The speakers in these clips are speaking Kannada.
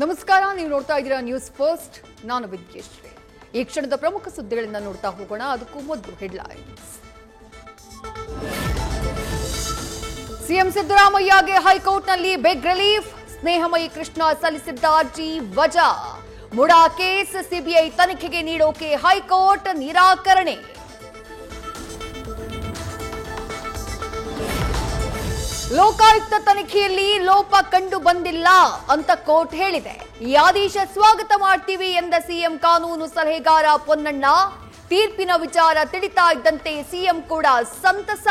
ನಮಸ್ಕಾರ, ನೀವು ನೋಡ್ತಾ ಇದ್ದೀರಾ ನ್ಯೂಸ್ ಫಸ್ಟ್. ನಾನು ವಿದ್ಯೇಶ್ವರಿ. ಈ ಕ್ಷಣದ ಪ್ರಮುಖ ಸುದ್ದಿಗಳಿಂದ ನೋಡ್ತಾ ಹೋಗೋಣ. ಅದಕ್ಕೂ ಮೊದಲು ಹೆಡ್ಲೈನ್ಸ್. ಸಿಎಂ ಸಿದ್ದರಾಮಯ್ಯಗೆ ಹೈಕೋರ್ಟ್ನಲ್ಲಿ ಬಿಗ್ ರಿಲೀಫ್. ಸ್ನೇಹಮಯಿ ಕೃಷ್ಣ ಸಲ್ಲಿಸಿದ್ದ ಅರ್ಜಿ ವಜಾ. ಮುಡಾ ಕೇಸ್ ಸಿಬಿಐ ತನಿಖೆಗೆ ನೀಡೋಕೆ ಹೈಕೋರ್ಟ್ ನಿರಾಕರಣೆ. ಲೋಕಾಯುಕ್ತ ತನಿಖೆಯಲ್ಲಿ ಲೋಪ ಕಂಡು ಬಂದಿಲ್ಲ ಅಂತ ಕೋರ್ಟ್ ಹೇಳಿದೆ. ಈ ಆದೇಶ ಸ್ವಾಗತ ಮಾಡ್ತೀವಿ ಎಂದ ಸಿಎಂ ಕಾನೂನು ಸಲಹೆಗಾರ ಪೊನ್ನಣ್ಣ. ತೀರ್ಪಿನ ವಿಚಾರ ತಿಳಿತಾ ಇದ್ದಂತೆ ಸಿಎಂ ಕೂಡ ಸಂತಸ.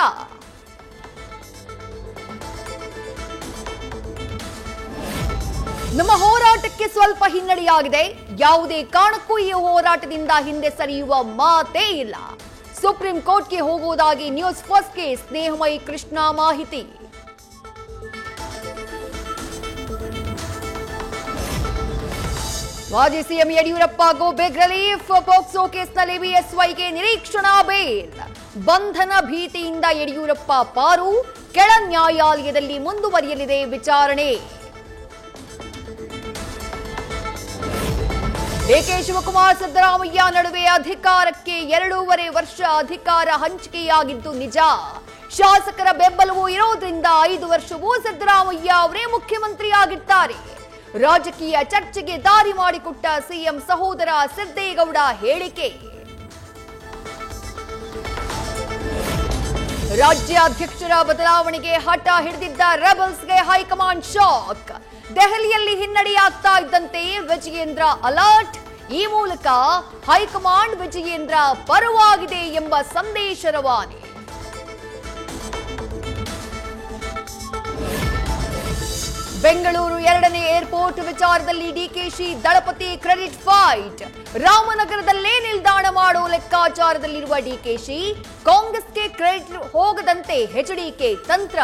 ನಮ್ಮ ಹೋರಾಟಕ್ಕೆ ಸ್ವಲ್ಪ ಹಿನ್ನಡೆಯಾಗಿದೆ. ಯಾವುದೇ ಕಾರಣಕ್ಕೂ ಈ ಹೋರಾಟದಿಂದ ಹಿಂದೆ ಸರಿಯುವ ಮಾತೇ ಇಲ್ಲ. ಸುಪ್ರೀಂ ಕೋರ್ಟ್ಗೆ ಹೋಗುವುದಾಗಿ ನ್ಯೂಸ್ ಫಸ್ಟ್ಗೆ ಸ್ನೇಹಮಯಿ ಕೃಷ್ಣ ಮಾಹಿತಿ. ಮಾಜಿ ಸಿಎಂ ಯಡಿಯೂರಪ್ಪಗೂ ಬಿಗ್ ರಿಲೀಫ್. ಪೋಕ್ಸೋ ಕೇಸ್ನಲ್ಲಿ ಬಿಎಸ್ವೈಗೆ ನಿರೀಕ್ಷಣಾ ಬೇಲ್. ಬಂಧನ ಭೀತಿಯಿಂದ ಯಡಿಯೂರಪ್ಪ ಪಾರು. ಕೆಳ ನ್ಯಾಯಾಲಯದಲ್ಲಿ ಮುಂದುವರಿಯಲಿದೆ ವಿಚಾರಣೆ. ಡಿಕೆ ಶಿವಕುಮಾರ್ ಸಿದ್ದರಾಮಯ್ಯ ನಡುವೆ ಅಧಿಕಾರಕ್ಕೆ 2.5 ವರ್ಷ ಅಧಿಕಾರ ಹಂಚಿಕೆಯಾಗಿದ್ದು ನಿಜ. ಶಾಸಕರ ಬೆಂಬಲವೂ ಇರೋದ್ರಿಂದ 5 ವರ್ಷವೂ ಸಿದ್ದರಾಮಯ್ಯ ಅವರೇ ಮುಖ್ಯಮಂತ್ರಿ ಆಗಿದ್ದಾರೆ. ರಾಜಕೀಯ ಚರ್ಚೆಗೆ ದಾರಿ ಮಾಡಿಕೊಟ್ಟ ಸಿಎಂ ಸಹೋದರ ಸಿದ್ದೇಗೌಡ ಹೇಳಿಕೆ. ರಾಜ್ಯಾಧ್ಯಕ್ಷರ ಬದಲಾವಣೆಗೆ ಹಠ ಹಿಡಿದಿದ್ದ ರೆಬಲ್ಸ್ಗೆ ಹೈಕಮಾಂಡ್ ಶಾಕ್. ದೆಹಲಿಯಲ್ಲಿ ಹಿನ್ನಡೆಯಾಗ್ತಾ ಇದ್ದಂತೆ ವಿಜಯೇಂದ್ರ ಅಲರ್ಟ್. ಈ ಮೂಲಕ ಹೈಕಮಾಂಡ್ ವಿಜಯೇಂದ್ರ ಪರವಾಗಿದೆ ಎಂಬ ಸಂದೇಶ ರವಾನೆ. ಬೆಂಗಳೂರು 2ನೇ ಏರ್ಪೋರ್ಟ್ ವಿಚಾರದಲ್ಲಿ ಡಿಕೆಶಿ ದಳಪತಿ ಕ್ರೆಡಿಟ್ ಫೈಟ್. ರಾಮನಗರದಲ್ಲೇ ನಿಲ್ದಾಣ ಮಾಡೋ ಲೆಕ್ಕಾಚಾರದಲ್ಲಿರುವ ಡಿಕೆಶಿ ಕಾಂಗ್ರೆಸ್ಗೆ ಕ್ರೆಡಿಟ್ ಹೋಗದಂತೆ ಎಚ್ಡಿಕೆ ತಂತ್ರ.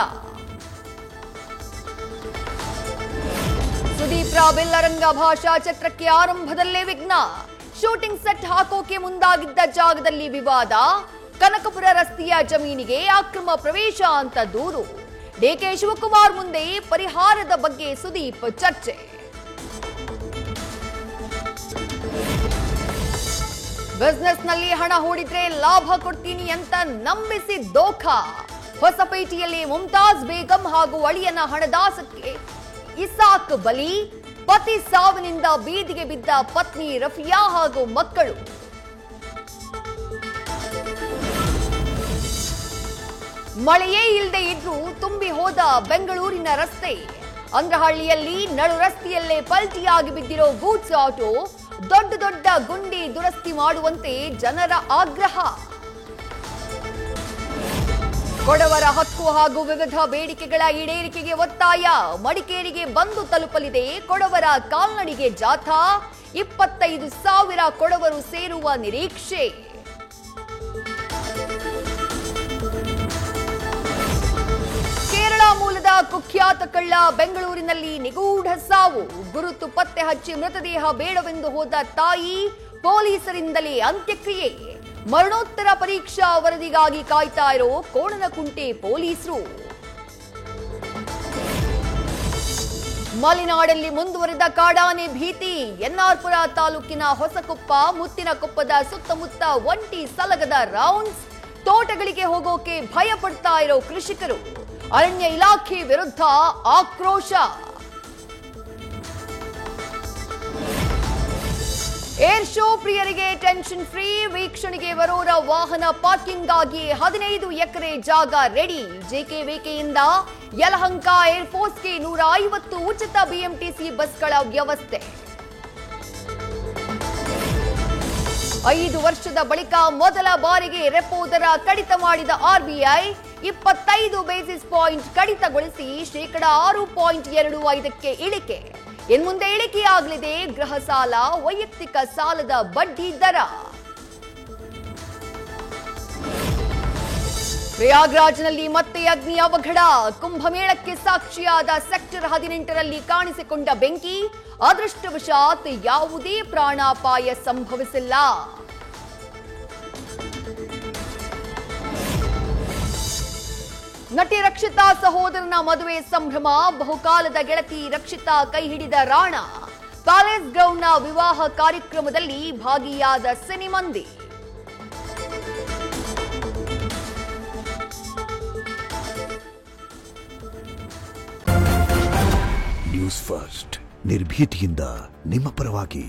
ಸುದೀಪ್ ರಾವೆಲ್ಲರಂಗ ಭಾಷಾ ಚಿತ್ರಕ್ಕೆ ಆರಂಭದಲ್ಲೇ ವಿಘ್ನ. ಶೂಟಿಂಗ್ ಸೆಟ್ ಹಾಕೋಕೆ ಮುಂದಾಗಿದ್ದ ಜಾಗದಲ್ಲಿ ವಿವಾದ. ಕನಕಪುರ ರಸ್ತೆಯ ಜಮೀನಿಗೆ ಅಕ್ರಮ ಪ್ರವೇಶ ಅಂತ ದೂರು. ಡಿಕೆ ಶಿವಕುಮಾರ್ ಮುಂದೆ ಪರಿಹಾರದ ಬಗ್ಗೆ ಸುದೀಪ್ ಚರ್ಚೆ. ಬಿಸ್ನೆಸ್ನಲ್ಲಿ ಹಣ ಹೂಡಿದ್ರೆ ಲಾಭ ಕೊಡ್ತೀನಿ ಅಂತ ನಂಬಿಸಿ ದೋಖಾ. ಹೊಸಪೇಟೆಯಲ್ಲಿ ಮುಮ್ತಾಜ್ ಬೇಗಂ ಹಾಗೂ ಅಳಿಯನ ಹಣದಾಸಕ್ಕೆ ಇಸಾಕ್ ಬಲಿ. ಪತಿ ಸಾವಿನಿಂದ ಬೀದಿಗೆ ಬಿದ್ದ ಪತ್ನಿ ರಫಿಯಾ ಹಾಗೂ ಮಕ್ಕಳು. ಮಳೆಯೇ ಇಲ್ಲದೆ ಇದ್ರೂ ತುಂಬಿ ಹೋದ ಬೆಂಗಳೂರಿನ ರಸ್ತೆ. ಅಂದ್ರಹಳ್ಳಿಯಲ್ಲಿ ನಡು ರಸ್ತೆಯಲ್ಲೇ ಪಲ್ಟಿಯಾಗಿ ಬಿದ್ದಿರೋ ಗೂಡ್ಸ್ ಆಟೋ. ದೊಡ್ಡ ಗುಂಡಿ ದುರಸ್ತಿ ಮಾಡುವಂತೆ ಜನರ ಆಗ್ರಹ. ಕೊಡವರ ಹಕ್ಕು ಹಾಗೂ ವಿವಿಧ ಬೇಡಿಕೆಗಳ ಈಡೇರಿಕೆಗೆ ಒತ್ತಾಯ. ಮಡಿಕೇರಿಗೆ ಬಂದು ತಲುಪಲಿದೆ ಕೊಡವರ ಕಾಲ್ನಡಿಗೆ ಜಾಥಾ. 25,000 ಕೊಡವರು ಸೇರುವ ನಿರೀಕ್ಷೆ. ಕೇರಳ ಮೂಲದ ಕುಖ್ಯಾತ ಕಳ್ಳ ಬೆಂಗಳೂರಿನಲ್ಲಿ ನಿಗೂಢ ಸಾವು. ಗುರುತು ಪತ್ತೆ ಹಚ್ಚಿ ಮೃತದೇಹ ಬೇಡವೆಂದು ಹೋದ ತಾಯಿ. ಪೊಲೀಸರಿಂದಲೇ ಅಂತ್ಯಕ್ರಿಯೆ. ಮರಣೋತ್ತರ ಪರೀಕ್ಷಾ ವರದಿಗಾಗಿ ಕಾಯ್ತಾ ಇರೋ ಕೋಣನಕುಂಟೆ ಪೊಲೀಸರು. ಮಲೆನಾಡಲ್ಲಿ ಮುಂದುವರೆದ ಕಾಡಾನೆ ಭೀತಿ. ಎನ್ಆರ್ಪುರ ತಾಲೂಕಿನ ಹೊಸಕೊಪ್ಪ, ಮುತ್ತಿನಕೊಪ್ಪದ ಸುತ್ತಮುತ್ತ ಒಂಟಿ ಸಲಗದ ರೌಂಡ್ಸ್. ತೋಟಗಳಿಗೆ ಹೋಗೋಕೆ ಭಯ ಪಡ್ತಾ ಇರೋ ಕೃಷಿಕರು. ಅರಣ್ಯ ಇಲಾಖೆ ವಿರುದ್ಧ ಆಕ್ರೋಶ. ಏರ್ ಶೋ ಪ್ರಿಯರಿಗೆ ಟೆನ್ಷನ್ ಫ್ರೀ. ವೀಕ್ಷಣೆಗೆ ಬರೋರ ವಾಹನ ಪಾರ್ಕಿಂಗ್ ಆಗಿ 15 ಎಕರೆ ಜಾಗ ರೆಡಿ. ಜೆಕೆವಿಕೆಯಿಂದ ಯಲಹಂಕ ಏರ್ಫೋರ್ಸ್ಗೆ 150 ಉಚಿತ ಬಿಎಂಟಿಸಿ ಬಸ್ಗಳ ವ್ಯವಸ್ಥೆ. 5 ವರ್ಷದ ಬಳಿಕ ಮೊದಲ ಬಾರಿಗೆ ರೆಪೋ ದರ ಕಡಿತ ಮಾಡಿದ ಆರ್ಬಿಐ. 25 ಬೇಸಿಸ್ ಪಾಯಿಂಟ್ ಕಡಿತಗೊಳಿಸಿ ,6.25ಕ್ಕೆ ಇಳಿಕೆ. ಇನ್ಮುಂದೆ ಇಳಿಕೆಯಾಗಲಿದೆ ಗೃಹ ಸಾಲ, ವೈಯಕ್ತಿಕ ಸಾಲದ ಬಡ್ಡಿ ದರ. ಪ್ರಯಾಗ್ರಾಜ್ನಲ್ಲಿ ಮತ್ತೆ ಅಗ್ನಿ ಅವಘಡ. ಕುಂಭಮೇಳಕ್ಕೆ ಸಾಕ್ಷಿಯಾದ ಸೆಕ್ಟರ್ 18ರಲ್ಲಿ ಕಾಣಿಸಿಕೊಂಡ ಬೆಂಕಿ. ಅದೃಷ್ಟವಶಾತ್ ಯಾವುದೇ ಪ್ರಾಣಾಪಾಯ ಸಂಭವಿಸಿಲ್ಲ. ನಟಿ ರಕ್ಷಿತಾ ಸಹೋದರನ ಮದುವೆ ಸಂಭ್ರಮ. ಬಹುಕಾಲದ ಗೆಳತಿ ರಕ್ಷಿತಾ ಕೈ ಹಿಡಿದ ರಾಣ. ಪ್ಯಾಲೇಸ್ ಗ್ರೌಂಡ್ನ ವಿವಾಹ ಕಾರ್ಯಕ್ರಮದಲ್ಲಿ ಭಾಗಿಯಾದ ಸಿನಿಮಂದಿ. ನ್ಯೂಸ್ ಫಸ್ಟ್ ನಿರ್ಭೀತಿಯಿಂದ ನಿಮ್ಮ ಪರವಾಗಿ.